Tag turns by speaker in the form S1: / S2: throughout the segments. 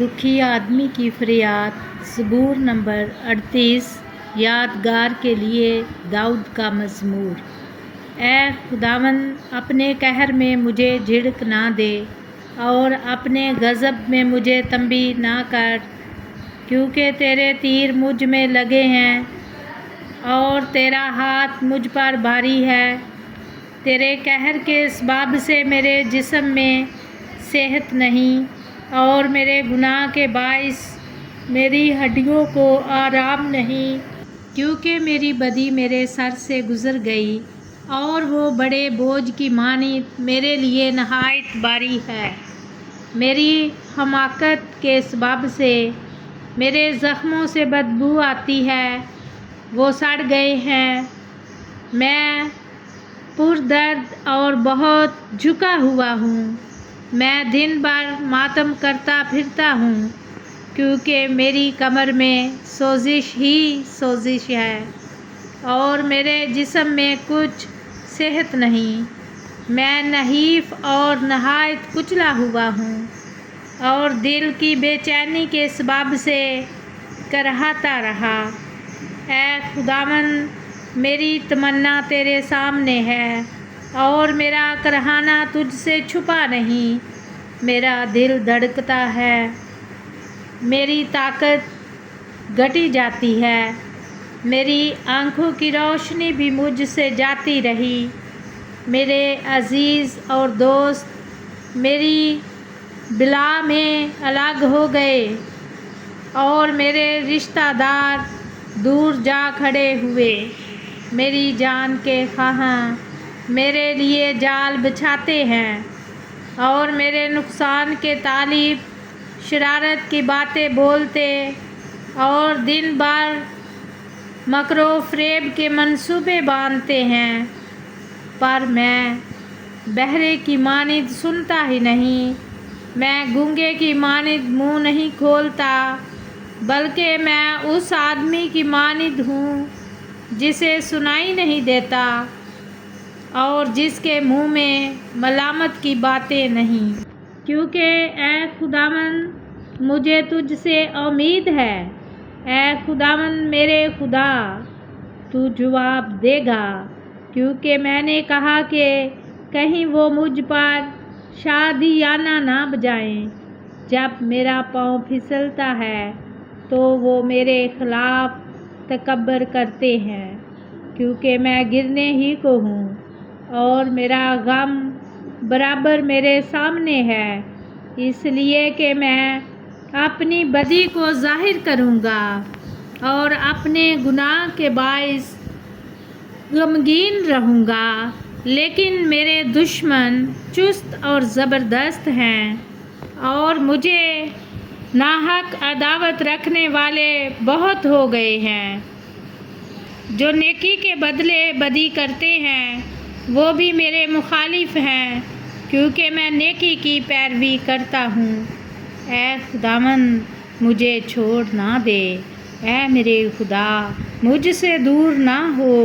S1: दुखी आदमी की फरियाद। ज़बूर नंबर 38। यादगार के लिए दाऊद का मज़मूर। ऐ खुदावंद, अपने कहर में मुझे झिड़क ना दे और अपने गज़ब में मुझे तंबी ना कर, क्योंकि तेरे तीर मुझ में लगे हैं और तेरा हाथ मुझ पर भारी है। तेरे कहर के सबब से मेरे जिस्म में सेहत नहीं और मेरे गुनाह के बाइस मेरी हड्डियों को आराम नहीं, क्योंकि मेरी बदी मेरे सर से गुज़र गई और वो बड़े बोझ की मानित मेरे लिए नहायत भारी है। मेरी हमाकत के सबब से मेरे ज़ख्मों से बदबू आती है, वो सड़ गए हैं। मैं पुरदर्द और बहुत झुका हुआ हूँ। मैं दिन भर मातम करता फिरता हूँ, क्योंकि मेरी कमर में सोजिश ही सोजिश है और मेरे जिस्म में कुछ सेहत नहीं। मैं नहीफ और नहायत कुचला हुआ हूँ और दिल की बेचैनी के सबब से करहाता रहा। ऐ खुदावंद, मेरी तमन्ना तेरे सामने है और मेरा करहाना तुझसे छुपा नहीं। मेरा दिल धड़कता है, मेरी ताकत घटी जाती है, मेरी आँखों की रोशनी भी मुझसे जाती रही। मेरे अजीज़ और दोस्त मेरी बिला में अलग हो गए और मेरे रिश्तेदार दूर जा खड़े हुए। मेरी जान के ख़्वाहां मेरे लिए जाल बिछाते हैं और मेरे नुकसान के तालिब शरारत की बातें बोलते और दिन भर मकरो फ़रेब के मंसूबे बांधते हैं। पर मैं बहरे की मानिद सुनता ही नहीं, मैं गूंगे की मानिद मुँह नहीं खोलता, बल्कि मैं उस आदमी की मानिद हूँ जिसे सुनाई नहीं देता और जिसके मुंह में मलामत की बातें नहीं। क्योंकि ऐ खुदावंद, मुझे तुझसे उम्मीद है। ऐ खुदावंद मेरे खुदा, तू जवाब देगा, क्योंकि मैंने कहा कि कहीं वो मुझ पर शादियाना ना बजाएं। जब मेरा पाँव फिसलता है तो वो मेरे खिलाफ तकब्बर करते हैं, क्योंकि मैं गिरने ही को हूँ और मेरा गम बराबर मेरे सामने है, इसलिए कि मैं अपनी बदी को ज़ाहिर करूँगा और अपने गुनाह के बाइस गमगीन रहूँगा। लेकिन मेरे दुश्मन चुस्त और ज़बरदस्त हैं और मुझे नाहक अदावत रखने वाले बहुत हो गए हैं। जो नेकी के बदले बदी करते हैं वो भी मेरे मुखालिफ हैं, क्योंकि मैं नेकी की पैरवी करता हूँ। ऐ खुदावंद, मुझे छोड़ ना दे। ऐ मेरे खुदा, मुझसे दूर ना हो।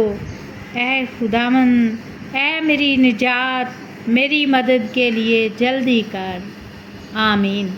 S1: ऐ खुदावंद, ऐ मेरी निजात, मेरी मदद के लिए जल्दी कर। आमीन।